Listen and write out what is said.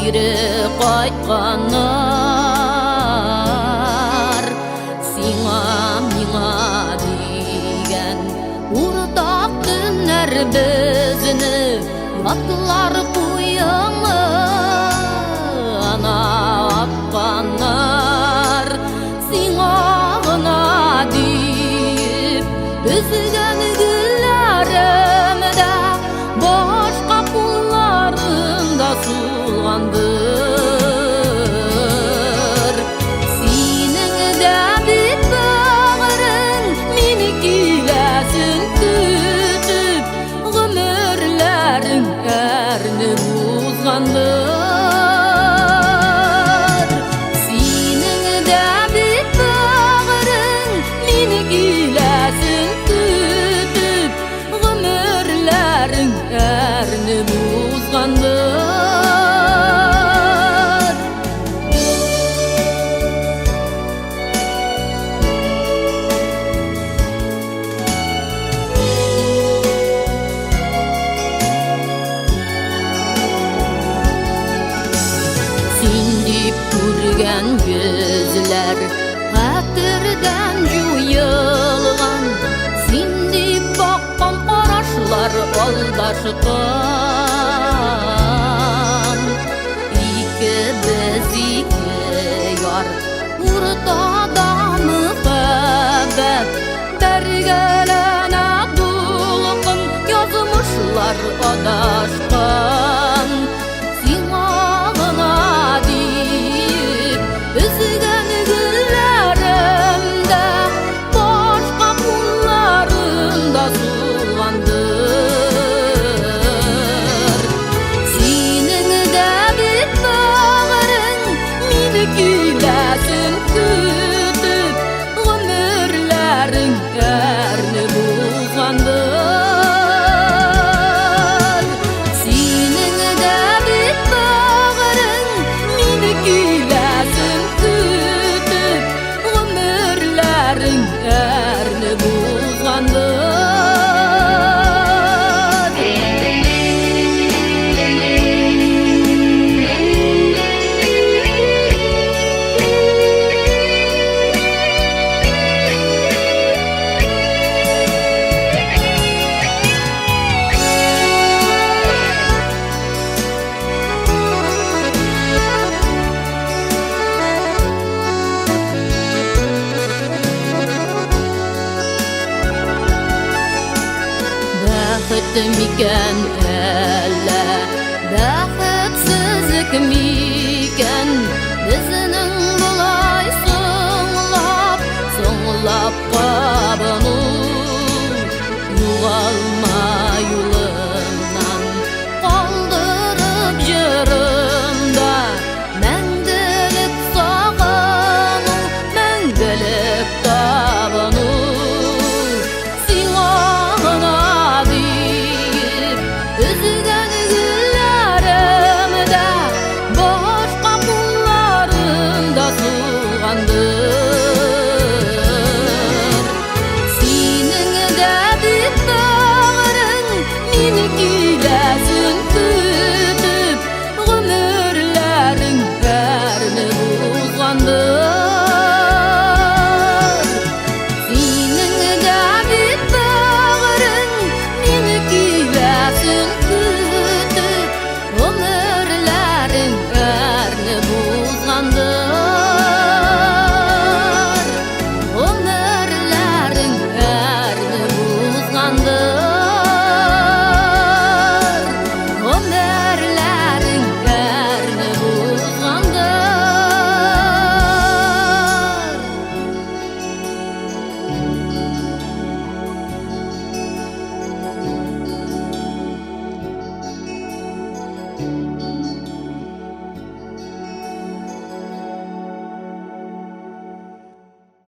кире кайтканнар сиңа миңа деген уртак түннәр безне ятлар куяңы ана акканнар сиңа гына дип үзгән гөлләремдә башка кулларында сулгандыр синең дә бит бәгърең мине киләсен көтүп гомерләрең әрнеп узгандыр синең дә бит бәгърең мине киләсен көтүп гомерләрең әрнеп узгандыр Күргән gözләр хәтердән юйылган син дип баккан карашлар алдашкан икебез ике яр уртада мөхәббәт бергәләнә дулкын язмышлар адашкан сиңа гына үзгән гөлләремдә башка кулларында сулгандыр синең дә бит бәгърең мине киләсен көтүп гомерләрең әрнеп узгандыр синең дә бит бәгърең мине киләсен әрнеп узгандыр Бәхет микән әллә бәхетсезлек ми